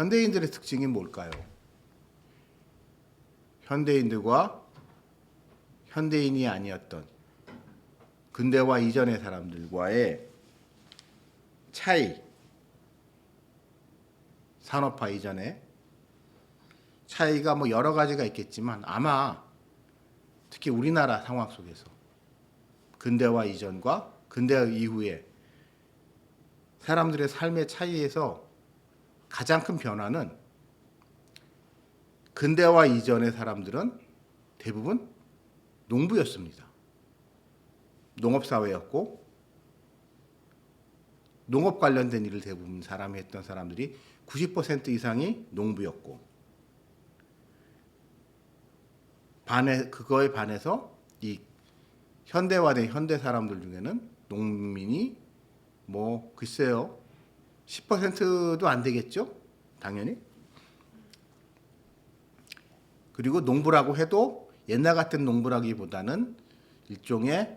현대인들의 특징이 뭘까요? 현대인들과 현대인이 아니었던 근대화 이전의 사람들과의 차이, 산업화 이전에 차이가 뭐 여러 가지가 있겠지만 아마 특히 우리나라 상황 속에서 근대화 이전과 근대화 이후에 사람들의 삶의 차이에서 가장 큰 변화는 근대화 이전의 사람들은 대부분 농부였습니다. 농업사회였고 농업 관련된 일을 대부분 사람이 했던 사람들이 90% 이상이 농부였고 그거에 반해서 이 현대화된 현대 사람들 중에는 농민이 뭐 글쎄요 10%도 안 되겠죠? 당연히. 그리고 농부라고 해도 옛날 같은 농부라기보다는 일종의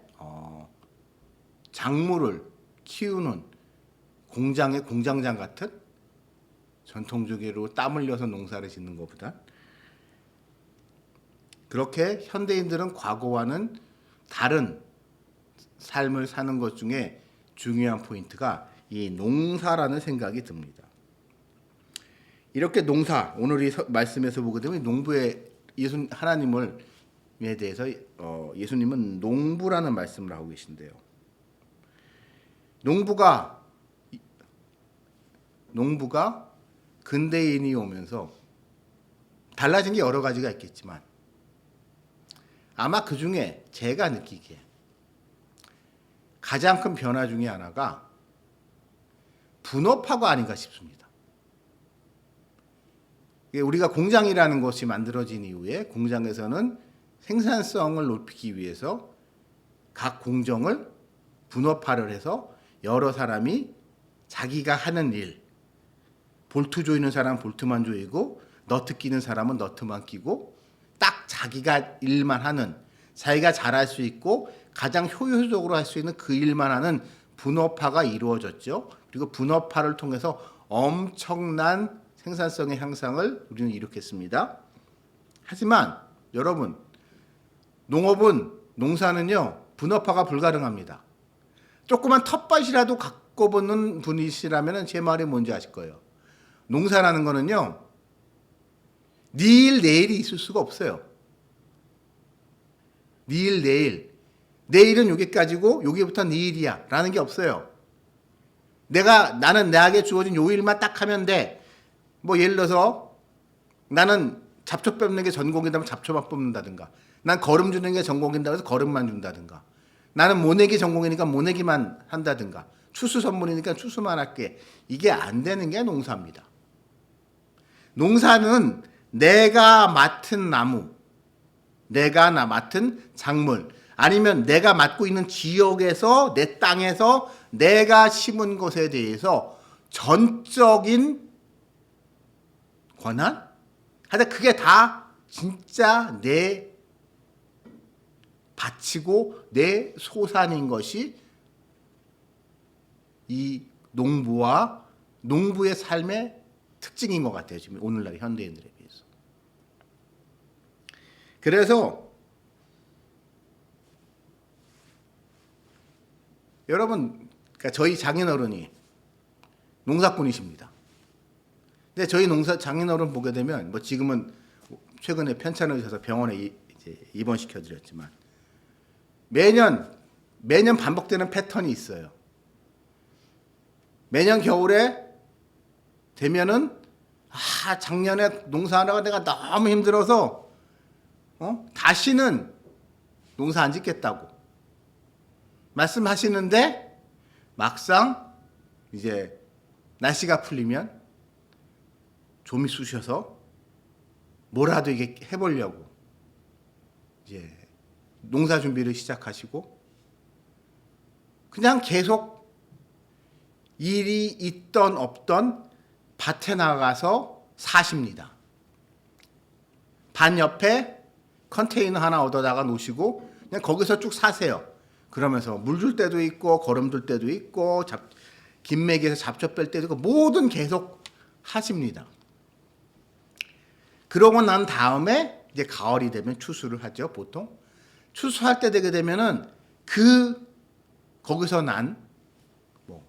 작물을 키우는 공장의 공장장 같은 전통적으로 땀 흘려서 농사를 짓는 것보다 그렇게 현대인들은 과거와는 다른 삶을 사는 것 중에 중요한 포인트가 이 농사라는 생각이 듭니다. 이렇게 농사, 오늘 이 말씀에서 보게 되면 농부의 하나님에 대해서 예수님은 농부라는 말씀을 하고 계신데요. 농부가 근대인이 오면서 달라진 게 여러 가지가 있겠지만 아마 그 중에 제가 느끼기에 가장 큰 변화 중에 하나가 분업화가 아닌가 싶습니다. 우리가 공장이라는 것이 만들어진 이후에 공장에서는 생산성을 높이기 위해서 각 공정을 분업화를 해서 여러 사람이 자기가 하는 일, 볼트 조이는 사람은 볼트만 조이고 너트 끼는 사람은 너트만 끼고 딱 자기가 일만 하는, 자기가 잘할 수 있고 가장 효율적으로 할 수 있는 그 일만 하는 분업화가 이루어졌죠. 그리고 분업화를 통해서 엄청난 생산성의 향상을 우리는 일으켰습니다. 하지만 여러분, 농사는요 분업화가 불가능합니다. 조그만 텃밭이라도 갖고 보는 분이시라면 제 말이 뭔지 아실 거예요. 농사라는 거는요 내일이 있을 수가 없어요. 내일은 여기까지고 여기부터 내일이야 라는 게 없어요. 나는 나에게 주어진 요 일만 딱 하면 돼. 뭐 예를 들어서 나는 잡초 뽑는 게 전공이라면 잡초만 뽑는다든가, 난 거름 주는 게 전공인다고 해서 거름만 준다든가, 나는 모내기 전공이니까 모내기만 한다든가, 추수 전문이니까 추수만 할게. 이게 안 되는 게 농사입니다. 농사는 내가 맡은 나무, 내가 맡은 작물, 아니면 내가 맡고 있는 지역에서, 내 땅에서 내가 심은 것에 대해서 전적인 권한? 하여튼 그게 다 진짜 내 바치고 내 소산인 것이 이 농부의 삶의 특징인 것 같아요. 지금 오늘날 현대인들에 비해서. 그래서 여러분, 그러니까 저희 장인어른이 농사꾼이십니다. 근데 저희 장인어른 보게 되면 뭐 지금은 최근에 편찮으셔서 병원에 이제 입원시켜 드렸지만 매년 반복되는 패턴이 있어요. 매년 겨울에 되면은 작년에 농사하다가 내가 너무 힘들어서 다시는 농사 안 짓겠다고 말씀하시는데 막상 이제 날씨가 풀리면 좀이 쑤셔서 뭐라도 이게 해보려고 이제 농사 준비를 시작하시고 그냥 계속 일이 있던 없던 밭에 나가서 사십니다. 반 옆에 컨테이너 하나 얻어다가 놓으시고 그냥 거기서 쭉 사세요. 그러면서 물 줄 때도 있고 거름 둘 때도 있고 김맥에서 잡초 뺄 때도 있고 뭐든 계속 하십니다. 그러고 난 다음에 이제 가을이 되면 추수를 하죠, 보통. 추수할 때 되게 되면은 거기서 난 뭐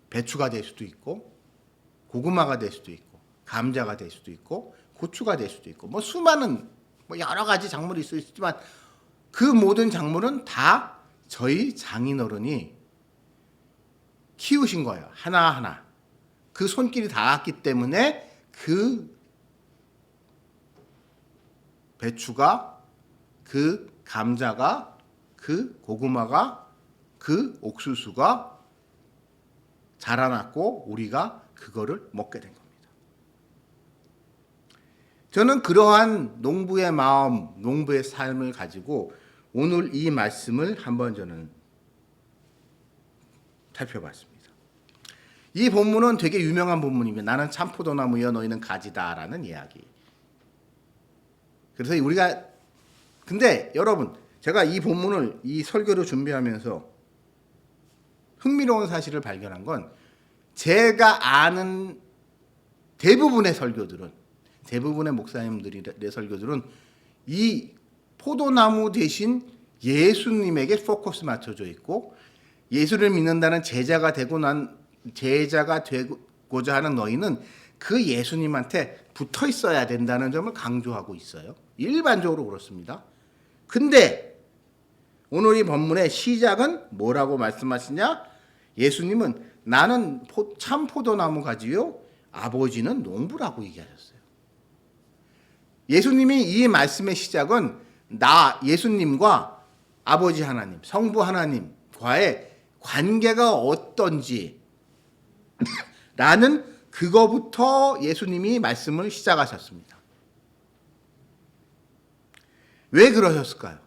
배추가 될 수도 있고 고구마가 될 수도 있고 감자가 될 수도 있고 고추가 될 수도 있고 뭐 수많은 뭐 여러 가지 작물이 있을 수 있지만 그 모든 작물은 다 저희 장인어른이 키우신 거예요. 하나하나. 그 손길이 닿았기 때문에 그 배추가, 그 감자가, 그 고구마가, 그 옥수수가 자라났고 우리가 그거를 먹게 된 겁니다. 저는 그러한 농부의 마음, 농부의 삶을 가지고 오늘 이 말씀을 한번 저는 살펴봤습니다. 이 본문은 되게 유명한 본문입니다. 나는 참포도나무여 너희는 가지다라는 이야기. 그래서 우리가 근데 여러분 제가 이 본문을 이 설교를 준비하면서 흥미로운 사실을 발견한 건 제가 아는 대부분의 설교들은 대부분의 목사님들의 설교들은 이 포도나무 대신 예수님에게 포커스 맞춰져 있고 예수를 믿는다는 제자가 되고자 하는 너희는 그 예수님한테 붙어 있어야 된다는 점을 강조하고 있어요. 일반적으로 그렇습니다. 근데 오늘 이 본문의 시작은 뭐라고 말씀하시냐? 예수님은 나는 참 포도나무 가지요 아버지는 농부라고 얘기하셨어요. 예수님이 이 말씀의 시작은 예수님과 아버지 하나님, 성부 하나님과의 관계가 어떤지 라는 그거부터 예수님이 말씀을 시작하셨습니다. 왜 그러셨을까요?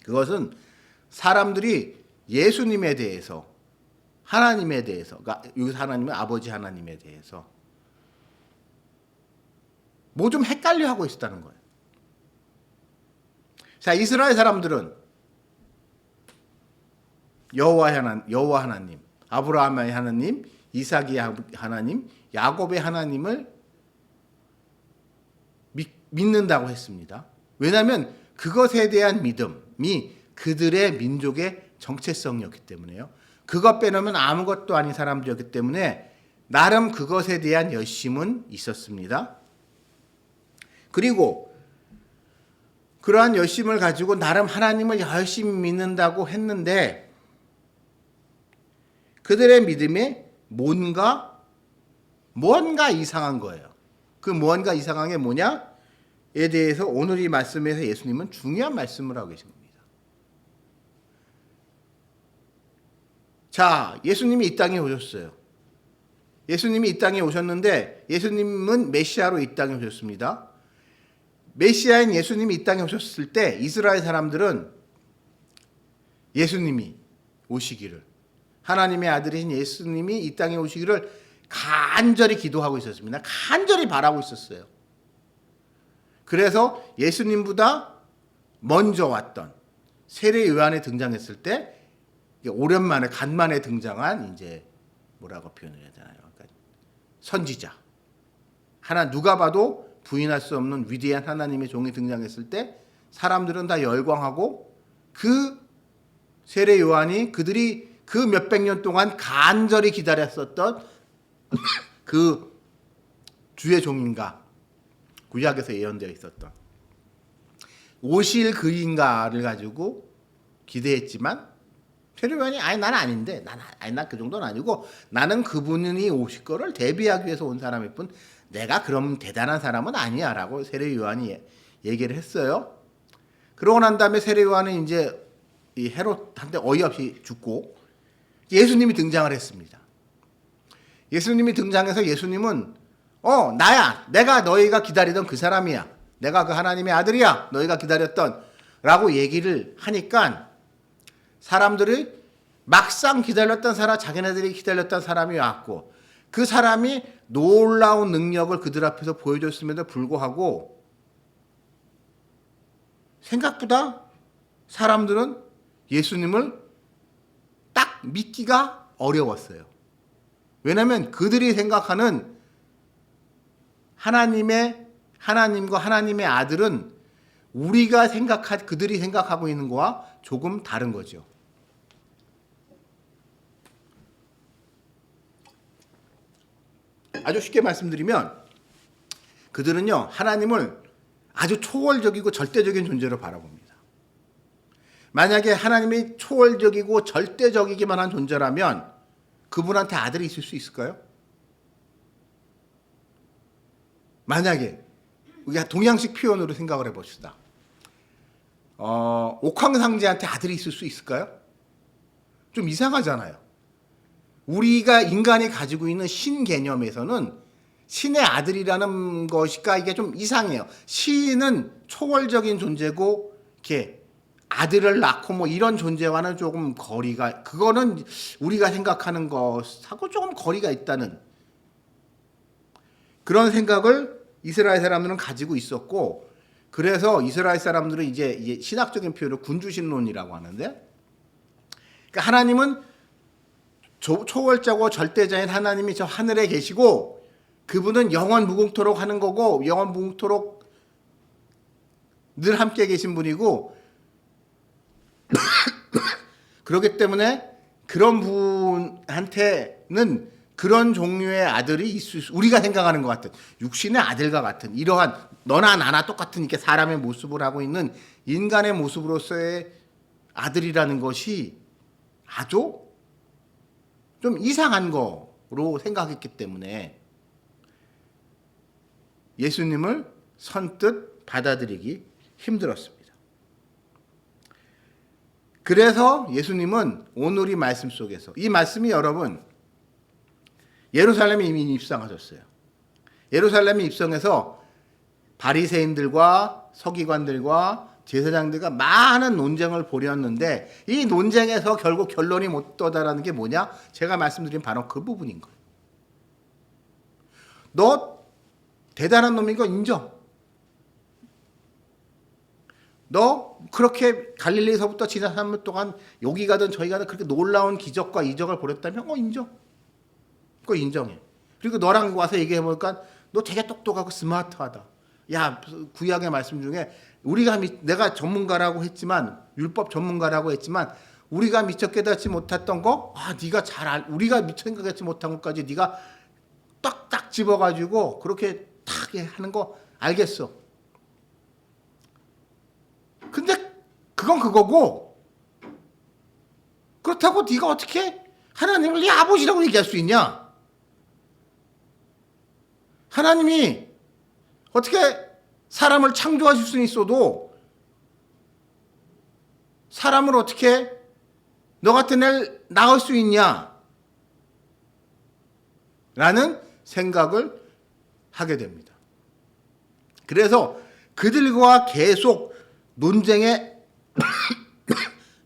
그것은 사람들이 예수님에 대해서 하나님에 대해서 그러니까 여기서 하나님은 아버지 하나님에 대해서 뭐 좀 헷갈려 하고 있었다는 거예요. 자, 이스라엘 사람들은 여호와 하나님, 아브라함의 하나님, 이삭의 하나님, 야곱의 하나님을 믿는다고 했습니다. 왜냐하면 그것에 대한 믿음이 그들의 민족의 정체성이었기 때문에요. 그것 빼놓으면 아무것도 아닌 사람들이었기 때문에 나름 그것에 대한 열심은 있었습니다. 그리고 그러한 열심을 가지고 나름 하나님을 열심히 믿는다고 했는데 그들의 믿음에 뭔가 이상한 거예요. 그 뭔가 이상한 게 뭐냐에 대해서 오늘 이 말씀에서 예수님은 중요한 말씀을 하고 계신 겁니다. 자, 예수님이 이 땅에 오셨어요. 예수님이 이 땅에 오셨는데 예수님은 메시아로 이 땅에 오셨습니다. 메시아인 예수님이 이 땅에 오셨을 때 이스라엘 사람들은 예수님이 오시기를 하나님의 아들이신 예수님이 이 땅에 오시기를 간절히 기도하고 있었습니다. 간절히 바라고 있었어요. 그래서 예수님보다 먼저 왔던 세례 요한이 등장했을 때 오랜만에 간만에 등장한 이제 뭐라고 표현해야 되나요? 그러니까 선지자. 누가 봐도 부인할 수 없는 위대한 하나님의 종이 등장했을 때 사람들은 다 열광하고 그 세례 요한이 그들이 그 몇백 년 동안 간절히 기다렸었던 그 주의 종인가 구약에서 예언되어 있었던 오실 그인가를 가지고 기대했지만 세례 요한이 나는 아닌데 난 그 정도는 아니고 나는 그분이 오실 거를 대비하기 위해서 온 사람일 뿐 내가 그럼 대단한 사람은 아니야 라고 세례 요한이 얘기를 했어요. 그러고 난 다음에 세례 요한은 이제 이 헤롯한테 어이없이 죽고 예수님이 등장을 했습니다. 예수님이 등장해서 예수님은 나야 내가 너희가 기다리던 그 사람이야 내가 그 하나님의 아들이야 너희가 기다렸던 라고 얘기를 하니까 사람들이 막상 자기네들이 기다렸던 사람이 왔고 그 사람이 놀라운 능력을 그들 앞에서 보여줬음에도 불구하고 생각보다 사람들은 예수님을 딱 믿기가 어려웠어요. 왜냐하면 그들이 생각하는 하나님과 하나님의 아들은 그들이 생각하고 있는 거와 조금 다른 거죠. 아주 쉽게 말씀드리면 그들은요, 하나님을 아주 초월적이고 절대적인 존재로 바라봅니다. 만약에 하나님이 초월적이고 절대적이기만 한 존재라면 그분한테 아들이 있을 수 있을까요? 만약에 우리가 동양식 표현으로 생각을 해봅시다. 옥황상제한테 아들이 있을 수 있을까요? 좀 이상하잖아요. 우리가 인간이 가지고 있는 신 개념에서는 신의 아들이라는 것이가 이게 좀 이상해요. 신은 초월적인 존재고 이렇게 아들을 낳고 뭐 이런 존재와는 조금 그거는 우리가 생각하는 것하고 조금 거리가 있다는 그런 생각을 이스라엘 사람들은 가지고 있었고, 그래서 이스라엘 사람들은 이제 신학적인 표현을 군주신론이라고 하는데, 그러니까 하나님은 초월자고 절대자인 하나님이 저 하늘에 계시고 그분은 영원 무궁토록 하는 거고 영원 무궁토록 늘 함께 계신 분이고 그렇기 때문에 그런 분한테는 그런 종류의 아들이 있을 수, 우리가 생각하는 것 같은 육신의 아들과 같은 이러한 너나 나나 똑같은 이렇게 사람의 모습을 하고 있는 인간의 모습으로서의 아들이라는 것이 아주 좀 이상한 거로 생각했기 때문에 예수님을 선뜻 받아들이기 힘들었습니다. 그래서 예수님은 오늘 이 말씀 속에서, 이 말씀이 여러분 예루살렘에 이미 입성하셨어요. 예루살렘에 입성해서 바리새인들과 서기관들과 제사장들과 많은 논쟁을 벌였는데 이 논쟁에서 결국 결론이 못 떠다라는 게 뭐냐? 제가 말씀드린 바로 그 부분인 거예요. 너 대단한 놈인 거 인정. 너 그렇게 갈릴리에서부터 지난 3년 동안 여기 가든 저기 가든 그렇게 놀라운 기적과 이적을 벌였다면 인정. 그거 인정해. 그리고 너랑 와서 얘기해보니까 너 되게 똑똑하고 스마트하다. 야, 구약의 말씀 중에 내가 전문가라고 했지만, 율법 전문가라고 했지만 우리가 미처 깨닫지 못했던 거, 우리가 미처 생각하지 못한 것까지 네가 딱딱 집어가지고 그렇게 탁 하는 거 알겠어. 근데 그건 그거고, 그렇다고 네가 어떻게 하나님을 네 아버지라고 얘기할 수 있냐? 하나님이 어떻게 사람을 창조하실 수는 있어도 사람을 어떻게 너 같은 애를 낳을 수 있냐? 라는 생각을 하게 됩니다. 그래서 그들과 계속 논쟁에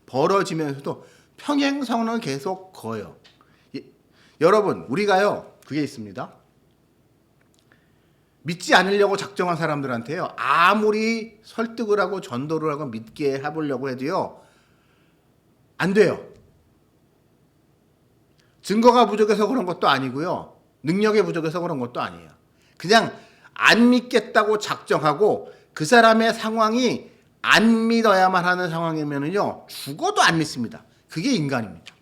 벌어지면서도 평행선을 계속 그어요. 여러분, 우리가요, 그게 있습니다. 믿지 않으려고 작정한 사람들한테요, 아무리 설득을 하고 전도를 하고 믿게 해보려고 해도요, 안 돼요. 증거가 부족해서 그런 것도 아니고요, 능력이 부족해서 그런 것도 아니에요. 그냥 안 믿겠다고 작정하고 그 사람의 상황이 안 믿어야만 하는 상황이면요, 죽어도 안 믿습니다. 그게 인간입니다.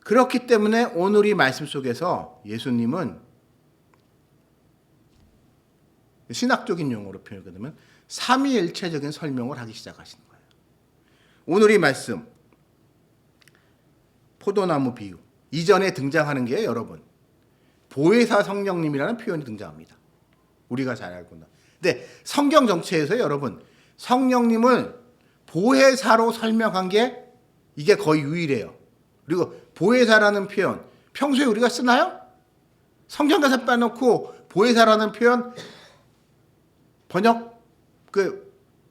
그렇기 때문에 오늘 이 말씀 속에서 예수님은 신학적인 용어로 표현하면 삼위일체적인 설명을 하기 시작하시는 거예요. 오늘 이 말씀, 포도나무 비유, 이전에 등장하는 게 여러분 보혜사 성령님이라는 표현이 등장합니다. 우리가 잘 알고 있는. 근데 성경 전체에서 여러분 성령님을 보혜사로 설명한 게 이게 거의 유일해요. 그리고 보혜사라는 표현 평소에 우리가 쓰나요? 성경에서 빼놓고 보혜사라는 표현 번역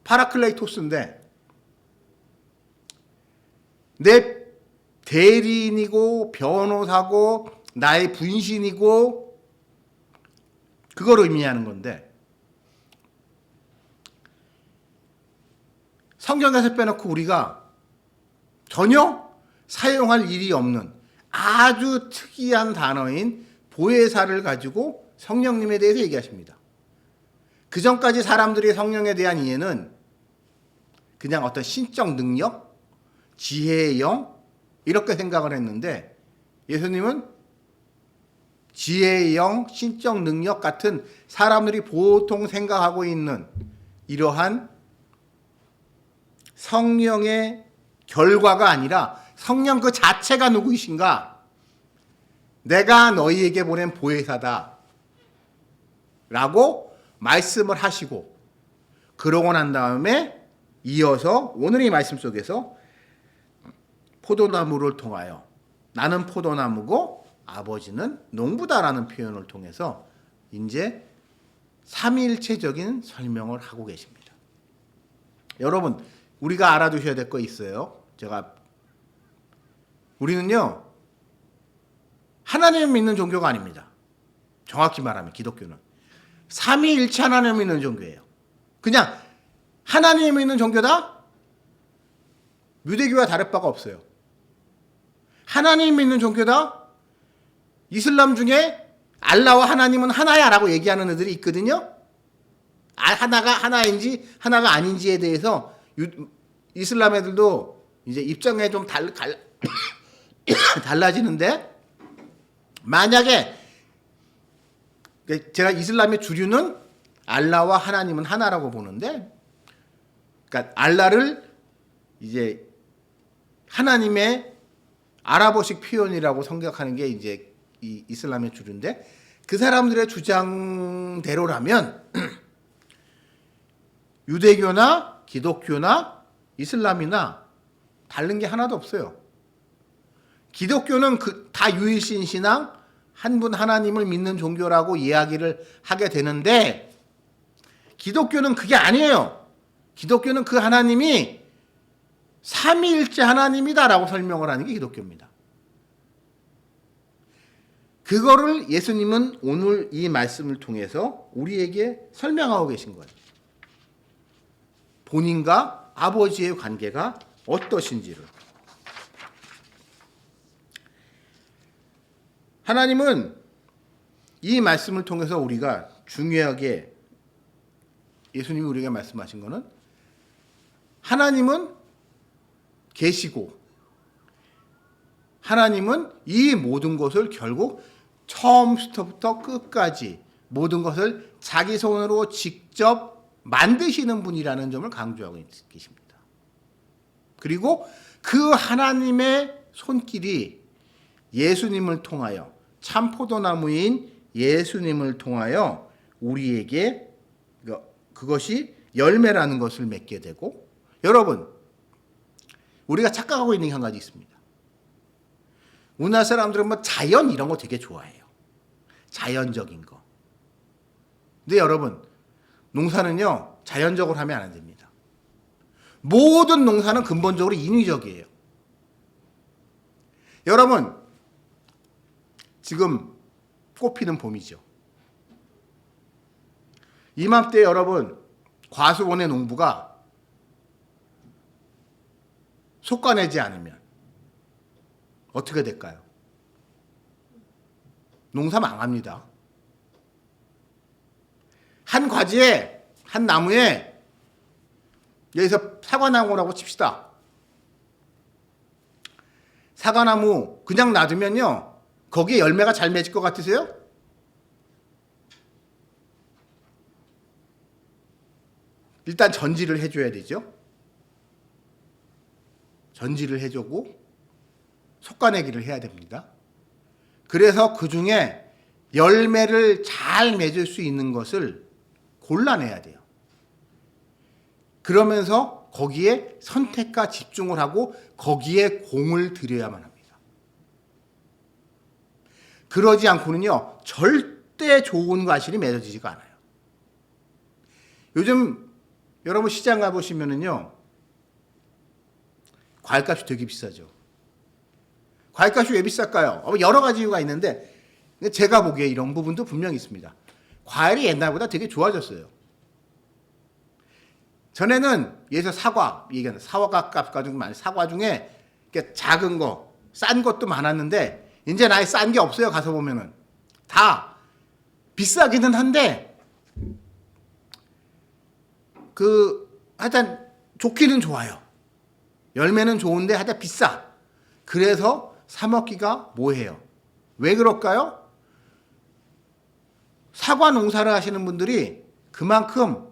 파라클레이토스인데 내 대리인이고 변호사고 나의 분신이고 그걸 의미하는 건데, 성경에서 빼놓고 우리가 전혀 사용할 일이 없는 아주 특이한 단어인 보혜사를 가지고 성령님에 대해서 얘기하십니다. 그 전까지 사람들이 성령에 대한 이해는 그냥 어떤 신적 능력, 지혜의 영 이렇게 생각을 했는데 예수님은 지혜의 영, 신적 능력 같은 사람들이 보통 생각하고 있는 이러한 성령의 결과가 아니라 성령 그 자체가 누구이신가? 내가 너희에게 보낸 보혜사다 라고 말씀을 하시고 그러고 난 다음에 이어서 오늘의 말씀 속에서 포도나무를 통하여 나는 포도나무고 아버지는 농부다라는 표현을 통해서 이제 삼위일체적인 설명을 하고 계십니다. 여러분, 우리가 알아두셔야 될 거 있어요. 우리는요, 하나님을 믿는 종교가 아닙니다. 정확히 말하면 기독교는 삼위일체 하나님을 믿는 종교예요. 그냥 하나님을 믿는 종교다? 유대교와 다를 바가 없어요. 하나님 믿는 종교다? 이슬람 중에 알라와 하나님은 하나야 라고 얘기하는 애들이 있거든요. 하나가 하나인지 하나가 아닌지에 대해서 이슬람 애들도 이제 입장에 좀 달라지는데 만약에 제가 이슬람의 주류는 알라와 하나님은 하나라고 보는데 그러니까 알라를 이제 하나님의 아랍어식 표현이라고 생각하는 게 이제 이 이슬람의 주류인데 그 사람들의 주장대로라면 유대교나 기독교나 이슬람이나 다른 게 하나도 없어요. 기독교는 다 유일신 신앙 한 분 하나님을 믿는 종교라고 이야기를 하게 되는데 기독교는 그게 아니에요. 기독교는 그 하나님이 삼위일체 하나님이다라고 설명을 하는 게 기독교입니다. 그거를 예수님은 오늘 이 말씀을 통해서 우리에게 설명하고 계신 거예요. 본인과 아버지의 관계가 어떠신지를. 하나님은 이 말씀을 통해서 우리가 중요하게 예수님이 우리에게 말씀하신 거는 하나님은 계시고 하나님은 이 모든 것을 결국 처음부터 끝까지 모든 것을 자기 손으로 직접 만드시는 분이라는 점을 강조하고 계십니다. 그리고 그 하나님의 손길이 예수님을 통하여 참 포도나무인 예수님을 통하여 우리에게 그것이 열매라는 것을 맺게 되고 여러분 우리가 착각하고 있는 게 한 가지 있습니다. 우리나라 사람들은 뭐 자연 이런 거 되게 좋아해요. 자연적인 거. 근데 여러분 농사는요 자연적으로 하면 안 됩니다. 모든 농사는 근본적으로 인위적이에요. 여러분 지금 꽃 피는 봄이죠. 이맘때 여러분 과수원의 농부가 솎아내지 않으면 어떻게 될까요? 농사 망합니다. 한 과지에 한 나무에 여기서 사과나무라고 칩시다. 사과나무 그냥 놔두면요 거기에 열매가 잘 맺을 것 같으세요? 일단 전지를 해줘야 되죠. 전지를 해주고 솎아내기를 해야 됩니다. 그래서 그 중에 열매를 잘 맺을 수 있는 것을 골라내야 돼요. 그러면서 거기에 선택과 집중을 하고 거기에 공을 들여야만 합니다. 그러지 않고는요 절대 좋은 과실이 맺어지지가 않아요. 요즘 여러분 시장 가보시면은요 과일값이 되게 비싸죠. 과일값이 왜 비쌀까요? 여러 가지 이유가 있는데 제가 보기에 이런 부분도 분명히 있습니다. 과일이 옛날보다 되게 좋아졌어요. 전에는 예를 들어 사과, 얘기하는 사과 값 가지고 많이 사과 중에 작은 거 싼 것도 많았는데 이제 아예 싼 게 없어요. 가서 보면은 다 비싸기는 한데 하여튼 좋기는 좋아요. 열매는 좋은데 하여튼 비싸. 그래서 사 먹기가 뭐해요. 왜 그럴까요? 사과 농사를 하시는 분들이 그만큼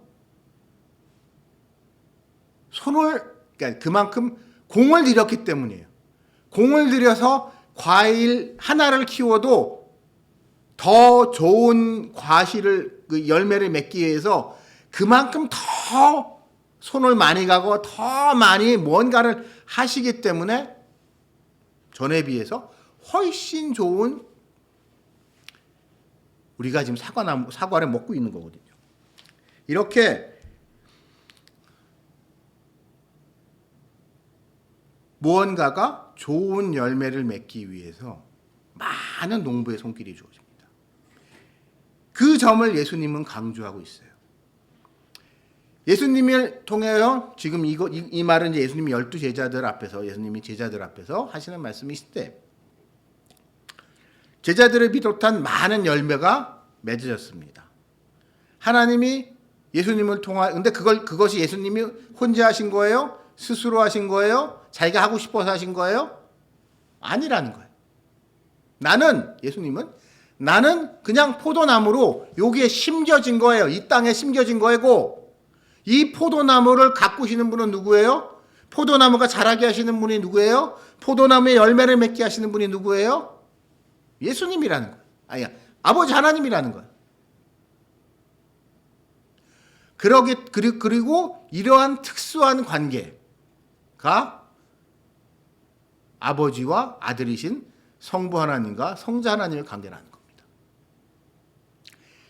그러니까 그만큼 공을 들였기 때문이에요. 공을 들여서 과일 하나를 키워도 더 좋은 과실을, 열매를 맺기 위해서 그만큼 더 손을 많이 가고 더 많이 뭔가를 하시기 때문에 전에 비해서 훨씬 좋은 우리가 지금 사과를 먹고 있는 거거든요. 이렇게 무언가가 좋은 열매를 맺기 위해서 많은 농부의 손길이 주어집니다. 그 점을 예수님은 강조하고 있어요. 예수님을 통해서 지금 이 말은 이제 예수님이 12제자들 앞에서, 예수님이 제자들 앞에서 하시는 말씀이신데, 제자들을 비롯한 많은 열매가 맺어졌습니다. 하나님이 예수님을 근데 그것이 예수님이 혼자 하신 거예요? 스스로 하신 거예요? 자기가 하고 싶어서 하신 거예요? 아니라는 거예요. 예수님은 나는 그냥 포도나무로 여기에 심겨진 거예요. 이 땅에 심겨진 거고, 이 포도나무를 가꾸시는 분은 누구예요? 포도나무가 자라게 하시는 분이 누구예요? 포도나무에 열매를 맺게 하시는 분이 누구예요? 예수님이라는 거예요. 아니야, 아버지 하나님이라는 거예요. 그리고 이러한 특수한 관계가 아버지와 아들이신 성부 하나님과 성자 하나님의 관계라는 겁니다.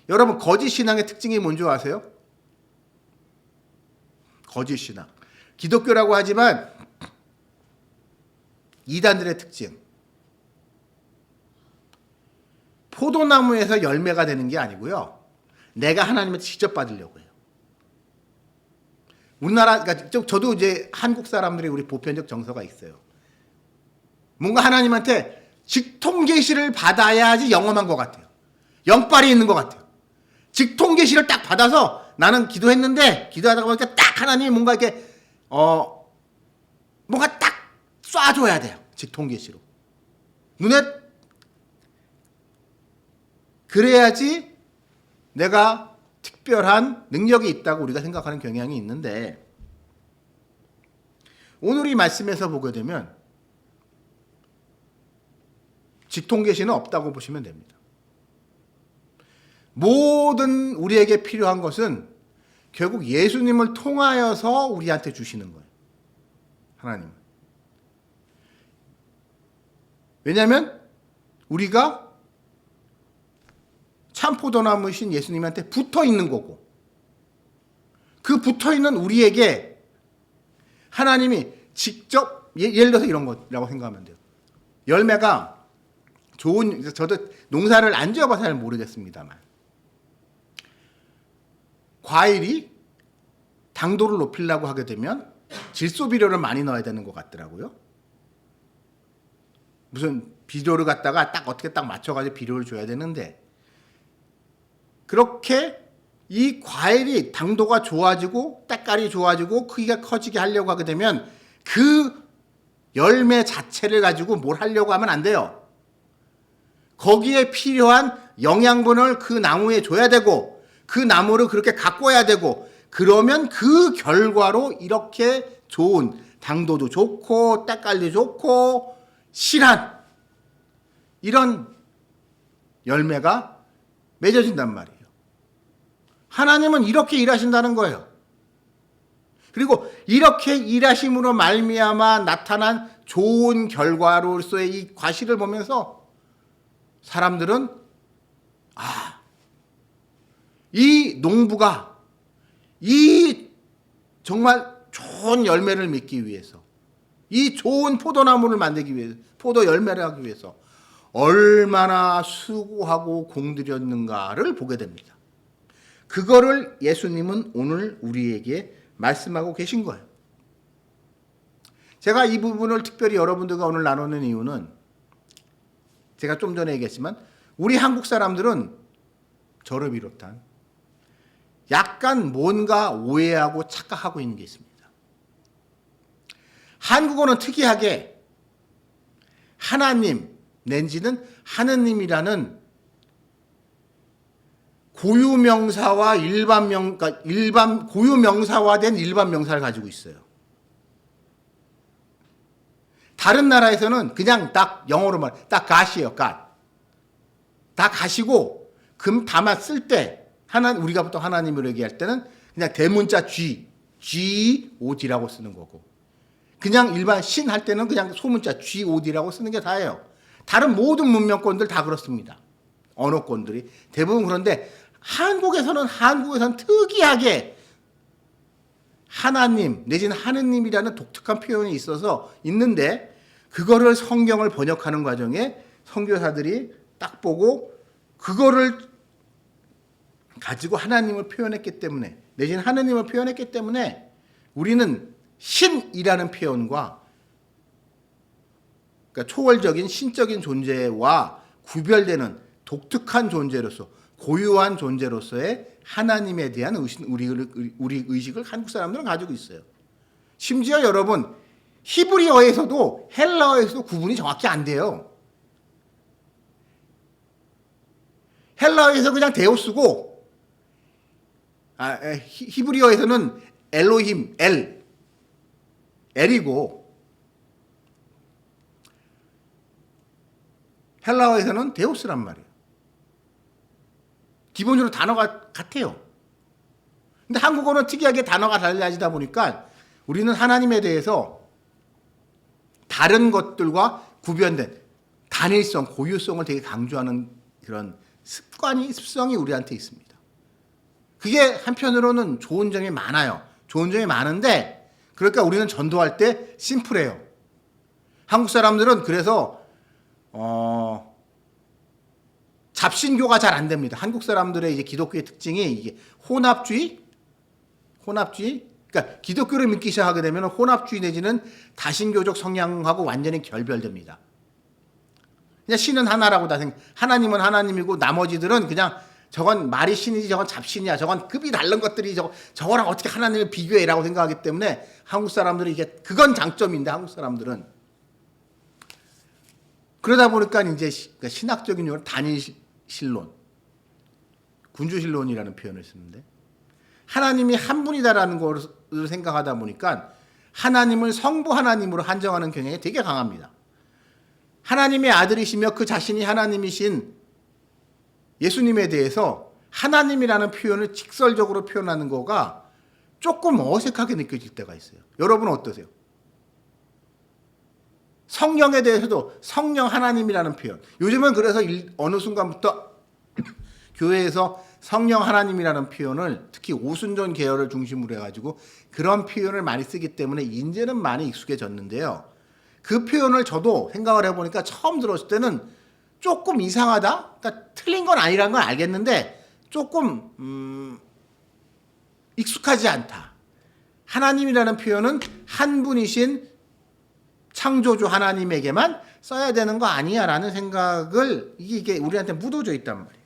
여러분, 거짓 신앙의 특징이 뭔지 아세요? 거짓 신앙. 기독교라고 하지만 이단들의 특징. 포도나무에서 열매가 되는 게 아니고요. 내가 하나님한테 직접 받으려고 해요. 우리나라, 그러니까 저도 이제 한국 사람들의 우리 보편적 정서가 있어요. 뭔가 하나님한테 직통계시를 받아야지 영험한 것 같아요. 영빨이 있는 것 같아요. 직통계시를 딱 받아서 나는 기도하다가 보니까 딱 하나님이 뭔가 이렇게 뭔가 딱 쏴줘야 돼요. 직통계시로. 눈에 그래야지 내가 특별한 능력이 있다고 우리가 생각하는 경향이 있는데, 오늘 이 말씀에서 보게 되면 직통계시는 없다고 보시면 됩니다. 모든 우리에게 필요한 것은 결국 예수님을 통하여서 우리한테 주시는 거예요. 하나님은. 왜냐하면 우리가 참 포도나무이신 예수님한테 붙어 있는 거고, 그 붙어 있는 우리에게 하나님이 직접, 예를 들어서 이런 거라고 생각하면 돼요. 열매가 저도 농사를 안 지어봐서 잘 모르겠습니다만, 과일이 당도를 높이려고 하게 되면 질소 비료를 많이 넣어야 되는 것 같더라고요. 무슨 비료를 갖다가 딱 어떻게 딱 맞춰가지고 비료를 줘야 되는데, 그렇게 이 과일이 당도가 좋아지고 때깔이 좋아지고 크기가 커지게 하려고 하게 되면 그 열매 자체를 가지고 뭘 하려고 하면 안 돼요. 거기에 필요한 영양분을 그 나무에 줘야 되고, 그 나무를 그렇게 가꿔야 되고, 그러면 그 결과로 이렇게 좋은, 당도도 좋고 때깔도 좋고 실한 이런 열매가 맺어진단 말이에요. 하나님은 이렇게 일하신다는 거예요. 그리고 이렇게 일하심으로 말미암아 나타난 좋은 결과로서의 이 과실을 보면서 사람들은 이 농부가 이 정말 좋은 열매를 맺기 위해서, 이 좋은 포도나무를 만들기 위해서, 포도 열매를 하기 위해서 얼마나 수고하고 공들였는가를 보게 됩니다. 그거를 예수님은 오늘 우리에게 말씀하고 계신 거예요. 제가 이 부분을 특별히 여러분들과 오늘 나누는 이유는 제가 좀 전에 얘기했지만 우리 한국 사람들은 저를 비롯한 약간 뭔가 오해하고 착각하고 있는 게 있습니다. 한국어는 특이하게 하나님 낸지는 하느님이라는 고유명사와 고유명사화된 일반 명사를 가지고 있어요. 다른 나라에서는 그냥 딱 영어로 딱 갓이에요. 갓. 다 가시고 금 담아 쓸 때 우리가 보통 하나님으로 얘기할 때는 그냥 대문자 God라고 쓰는 거고, 그냥 일반 신 할 때는 그냥 소문자 God라고 쓰는 게 다예요. 다른 모든 문명권들 다 그렇습니다. 언어권들이 대부분 그런데 한국에서는 특이하게 하나님 내지는 하느님이라는 독특한 표현이 있는데 그거를 성경을 번역하는 과정에 선교사들이 딱 보고 그거를 가지고 하나님을 표현했기 때문에 내지는 하느님을 표현했기 때문에 우리는 신이라는 표현과 그러니까 초월적인 신적인 존재와 구별되는 독특한 존재로서 고유한 존재로서의 하나님에 대한 우리 의식을 한국 사람들은 가지고 있어요. 심지어 여러분 히브리어에서도 헬라어에서도 구분이 정확히 안 돼요. 헬라어에서 그냥 데우스고 히브리어에서는 엘로힘 엘이고 헬라어에서는 데우스란 말이에요. 기본적으로 단어가 같아요. 근데 한국어는 특이하게 단어가 달라지다 보니까 우리는 하나님에 대해서 다른 것들과 구별된 단일성, 고유성을 되게 강조하는 그런 습성이 우리한테 있습니다. 그게 한편으로는 좋은 점이 많아요. 좋은 점이 많은데 그러니까 우리는 전도할 때 심플해요. 한국 사람들은 그래서 잡신교가 잘 안 됩니다. 한국 사람들의 이제 기독교의 특징이 이게 혼합주의. 그러니까 기독교를 믿기 시작하게 되면 혼합주의 내지는 다신교적 성향하고 완전히 결별됩니다. 그냥 신은 하나라고 하나님은 하나님이고 나머지들은 그냥 저건 말이 신이지 저건 잡신이야. 저건 급이 다른 것들이 저거랑 어떻게 하나님을 비교해라고 생각하기 때문에 한국 사람들은 이게 그건 장점인데 한국 사람들은 그러다 보니까 이제 신학적인 용어로 단일신론, 군주신론이라는 표현을 쓰는데 하나님이 한 분이다라는 것을 생각하다 보니까 하나님을 성부 하나님으로 한정하는 경향이 되게 강합니다. 하나님의 아들이시며 그 자신이 하나님이신 예수님에 대해서 하나님이라는 표현을 직설적으로 표현하는 거가 조금 어색하게 느껴질 때가 있어요. 여러분은 어떠세요? 성령에 대해서도 성령 하나님이라는 표현. 요즘은 그래서 어느 순간부터 교회에서 성령 하나님이라는 표현을 특히 오순절 계열을 중심으로 해가지고 그런 표현을 많이 쓰기 때문에 이제는 많이 익숙해졌는데요. 그 표현을 저도 생각을 해보니까 처음 들었을 때는 조금 이상하다? 그러니까 틀린 건 아니라는 건 알겠는데 조금 익숙하지 않다. 하나님이라는 표현은 한 분이신 창조주 하나님에게만 써야 되는 거 아니야 라는 생각을 이게 우리한테 묻어져 있단 말이에요.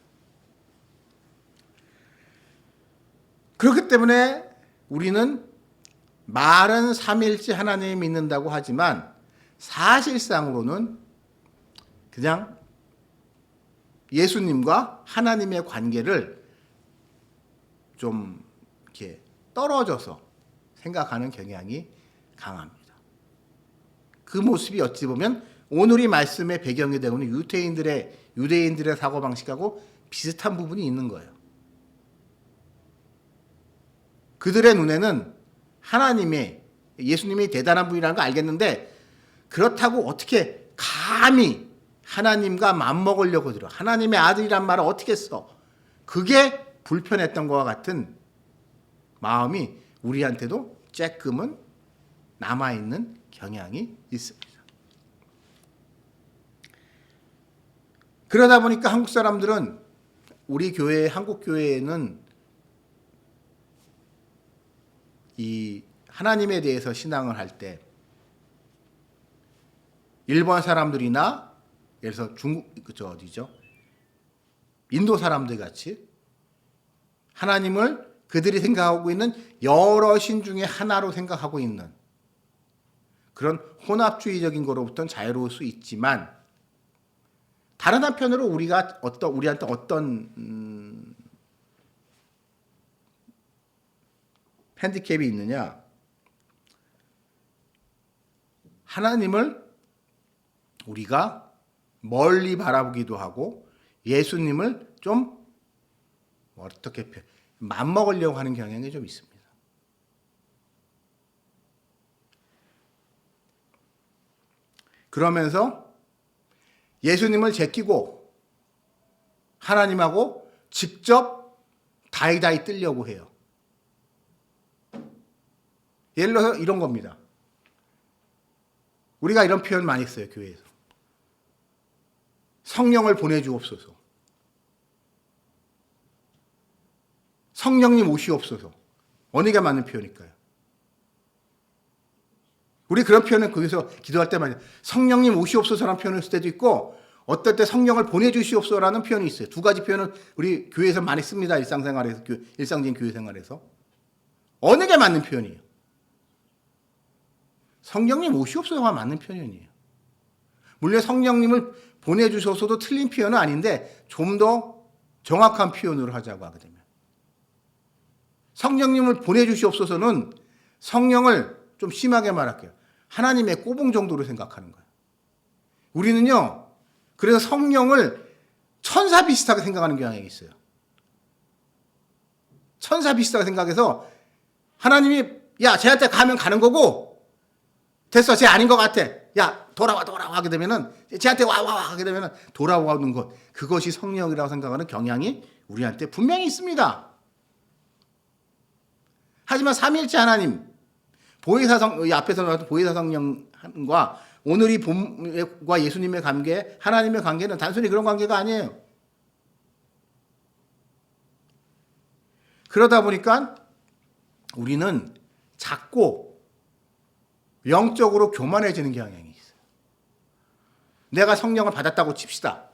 그렇기 때문에 우리는 말은 삼일째 하나님을 믿는다고 하지만 사실상으로는 그냥 예수님과 하나님의 관계를 좀 이렇게 떨어져서 생각하는 경향이 강합니다. 그 모습이 어찌 보면 오늘 이 말씀의 배경이 되는 유대인들의 사고방식하고 비슷한 부분이 있는 거예요. 그들의 눈에는 예수님이 대단한 분이라는 거 알겠는데 그렇다고 어떻게 감히 하나님과 맞먹으려고 들어. 하나님의 아들이란 말을 어떻게 써. 그게 불편했던 것과 같은 마음이 우리한테도 쬐끔은 남아있는 경향이 있습니다. 그러다 보니까 한국 사람들은 우리 교회, 한국 교회에는 이 하나님에 대해서 신앙을 할 때 일본 사람들이나 예를 들어서 중국 그저 어디죠? 인도 사람들 같이 하나님을 그들이 생각하고 있는 여러 신 중에 하나로 생각하고 있는 그런 혼합주의적인 거로부터는 자유로울 수 있지만 다른 한편으로 우리한테 어떤 핸디캡이 있느냐? 하나님을 우리가 멀리 바라보기도 하고 예수님을 좀 어떻게 맘먹으려고 하는 경향이 좀 있습니다. 그러면서 예수님을 제끼고 하나님하고 직접 다이다이 뜨려고 해요. 예를 들어서 이런 겁니다. 우리가 이런 표현 많이 써요, 교회에서. 성령을 보내주옵소서. 성령님 오시옵소서. 어느 게 맞는 표현일까요? 우리 그런 표현은 거기서 기도할 때마다 성령님 오시옵소서라는 표현을 쓸 때도 있고 어떨 때 성령을 보내주시옵소서라는 표현이 있어요. 두 가지 표현을 우리 교회에서 많이 씁니다. 일상생활에서, 일상적인 교회 생활에서. 어느 게 맞는 표현이에요? 성령님 오시옵소서가 맞는 표현이에요. 물론 성령님을 보내주셔서도 틀린 표현은 아닌데 좀 더 정확한 표현으로 하자고 하게 되면 성령님을 보내주시옵소서는 성령을 좀 심하게 말할게요. 하나님의 꼬봉 정도로 생각하는 거예요. 우리는요, 그래서 성령을 천사 비슷하게 생각하는 경향이 있어요. 천사 비슷하게 생각해서 하나님이 야, 쟤한테 가면 가는 거고 됐어, 쟤 아닌 것 같아. 야, 돌아와 하게 되면은 쟤한테 와 하게 되면은 돌아오는 것, 그것이 성령이라고 생각하는 경향이 우리한테 분명히 있습니다. 하지만 삼위일체 하나님, 앞에서 나왔던 보혜사 성령과 오늘이 봄과 예수님의 관계, 하나님의 관계는 단순히 그런 관계가 아니에요. 그러다 보니까 우리는 자꾸 영적으로 교만해지는 경향이 있어요. 내가 성령을 받았다고 칩시다.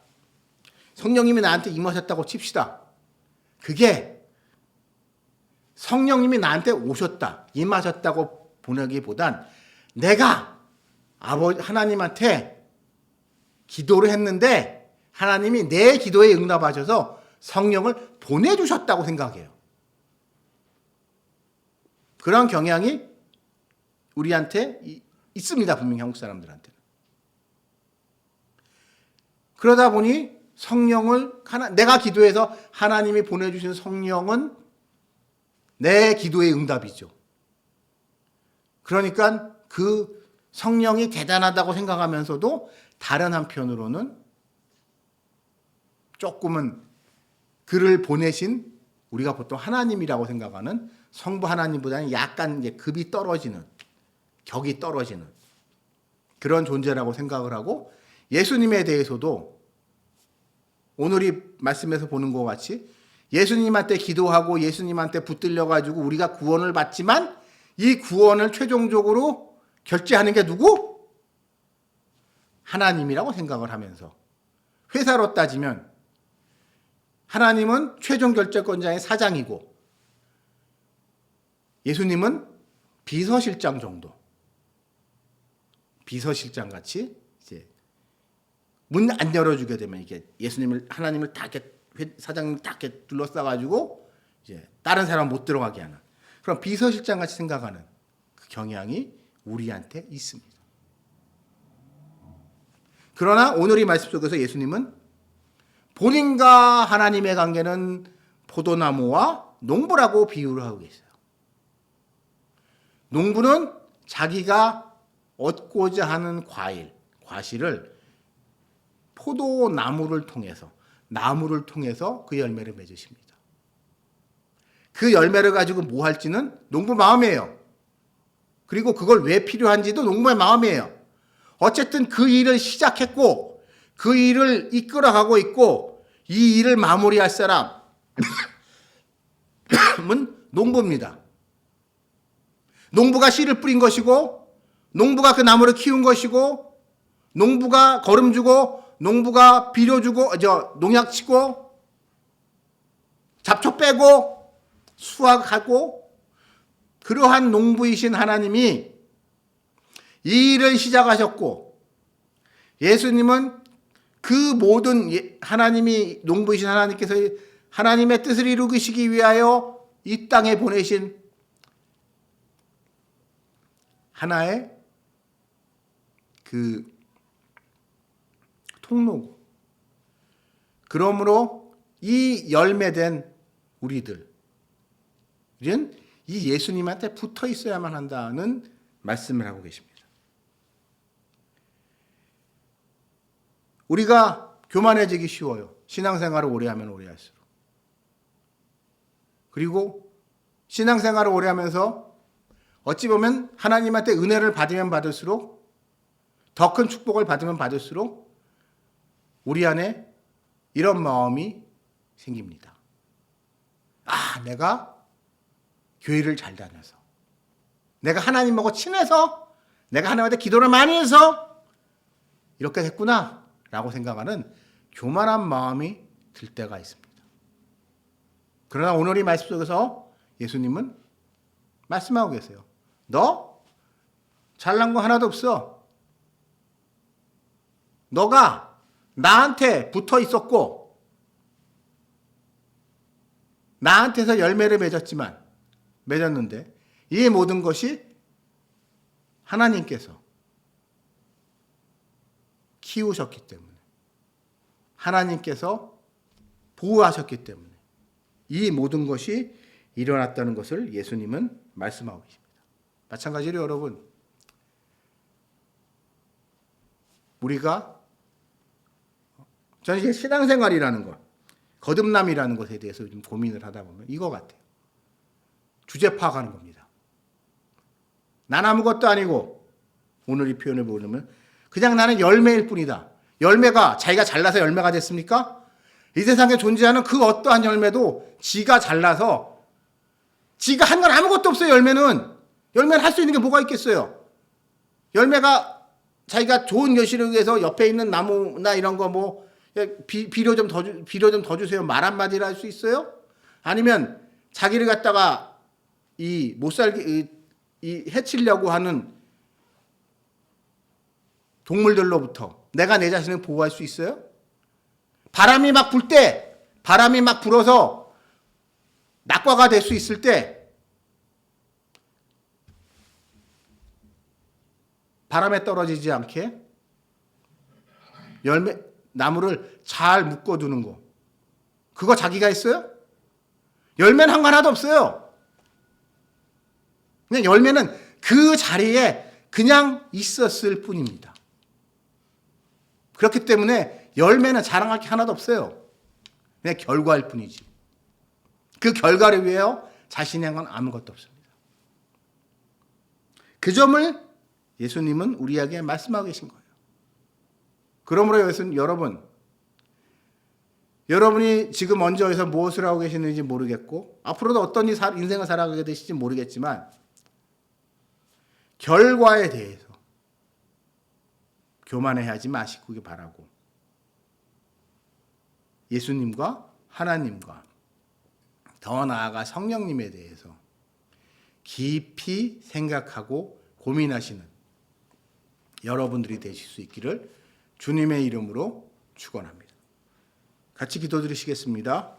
성령님이 나한테 임하셨다고 칩시다. 그게 성령님이 나한테 오셨다, 임하셨다고 보내기보단 내가 하나님한테 기도를 했는데 하나님이 내 기도에 응답하셔서 성령을 보내주셨다고 생각해요. 그런 경향이 우리한테 있습니다. 분명히 한국 사람들한테는. 그러다 보니 내가 기도해서 하나님이 보내주신 성령은 내 기도의 응답이죠. 그러니까 그 성령이 대단하다고 생각하면서도 다른 한편으로는 조금은 그를 보내신 우리가 보통 하나님이라고 생각하는 성부 하나님보다는 약간 이제 급이 떨어지는, 격이 떨어지는 그런 존재라고 생각을 하고 예수님에 대해서도 오늘 이 말씀에서 보는 것 같이 예수님한테 기도하고 예수님한테 붙들려가지고 우리가 구원을 받지만 이 구원을 최종적으로 결제하는 게 누구? 하나님이라고 생각을 하면서 회사로 따지면 하나님은 최종 결제권자의 사장이고 예수님은 비서실장 정도. 비서실장 같이 이제 문 안 열어주게 되면 이게 하나님을 다 이렇게 사장님 딱 이렇게 둘러싸가지고 이제 다른 사람 못 들어가게 하는 그런 비서실장 같이 생각하는 그 경향이 우리한테 있습니다. 그러나 오늘 이 말씀 속에서 예수님은 본인과 하나님의 관계는 포도나무와 농부라고 비유를 하고 계세요. 농부는 자기가 얻고자 하는 과실을 포도나무를 통해서, 나무를 통해서 그 열매를 맺으십니다. 그 열매를 가지고 뭐 할지는 농부 마음이에요. 그리고 그걸 왜 필요한지도 농부의 마음이에요. 어쨌든 그 일을 시작했고 그 일을 이끌어가고 있고 이 일을 마무리할 사람은 농부입니다. 농부가 씨를 뿌린 것이고 농부가 그 나무를 키운 것이고 농부가 거름 주고 농부가 비료 주고 농약 치고 잡초 빼고 수확하고 그러한 농부이신 하나님이 이 일을 시작하셨고 예수님은 그 모든 하나님이 농부이신 하나님께서 하나님의 뜻을 이루시기 위하여 이 땅에 보내신 하나의 그 통로고 그러므로 이 열매된 우리들은 이 예수님한테 붙어 있어야만 한다는 말씀을 하고 계십니다. 우리가 교만해지기 쉬워요. 신앙생활을 오래 하면 오래 할수록. 그리고 신앙생활을 오래 하면서 어찌 보면 하나님한테 은혜를 받으면 받을수록 더 큰 축복을 받으면 받을수록 우리 안에 이런 마음이 생깁니다. 아, 내가 교회를 잘 다녀서 내가 하나님하고 친해서 내가 하나님한테 기도를 많이 해서 이렇게 됐구나 라고 생각하는 교만한 마음이 들 때가 있습니다. 그러나 오늘 이 말씀 속에서 예수님은 말씀하고 계세요. 너 잘난 거 하나도 없어. 너가 나한테 붙어 있었고 나한테서 열매를 맺었는데 이 모든 것이 하나님께서 키우셨기 때문에 하나님께서 보호하셨기 때문에 이 모든 것이 일어났다는 것을 예수님은 말씀하고 계십니다. 마찬가지로 여러분 우리가 저는 이제 신앙생활이라는 것 거듭남이라는 것에 대해서 좀 고민을 하다 보면 이거 같아요. 주제 파악하는 겁니다. 난 아무것도 아니고 오늘 이 표현을 보면 그냥 나는 열매일 뿐이다. 열매가 자기가 잘나서 열매가 됐습니까? 이 세상에 존재하는 그 어떠한 열매도 지가 잘나서 지가 한 건 아무것도 없어요. 열매는 할 수 있는 게 뭐가 있겠어요? 열매가 자기가 좋은 결실을 위해서 옆에 있는 나무나 이런 거 뭐 비료 좀 더 주세요. 말 한마디를 할 수 있어요? 아니면 자기를 갖다가 못 살게 해치려고 하는 동물들로부터 내가 내 자신을 보호할 수 있어요? 바람이 막 불 때, 바람이 막 불어서 낙과가 될 수 있을 때 바람에 떨어지지 않게 나무를 잘 묶어두는 거. 그거 자기가 했어요? 열매는 한 거 하나도 없어요. 그냥 열매는 그 자리에 그냥 있었을 뿐입니다. 그렇기 때문에 열매는 자랑할 게 하나도 없어요. 그냥 결과일 뿐이지. 그 결과를 위하여 자신이 한 건 아무것도 없습니다. 그 점을 예수님은 우리에게 말씀하고 계신 거예요. 그러므로 여러분이 지금 언제에서 무엇을 하고 계시는지 모르겠고 앞으로도 어떤 인생을 살아가게 되실지 모르겠지만 결과에 대해서 교만해하지 마시기 바라고 예수님과 하나님과 더 나아가 성령님에 대해서 깊이 생각하고 고민하시는 여러분들이 되실 수 있기를 주님의 이름으로 축원합니다. 같이 기도드리시겠습니다.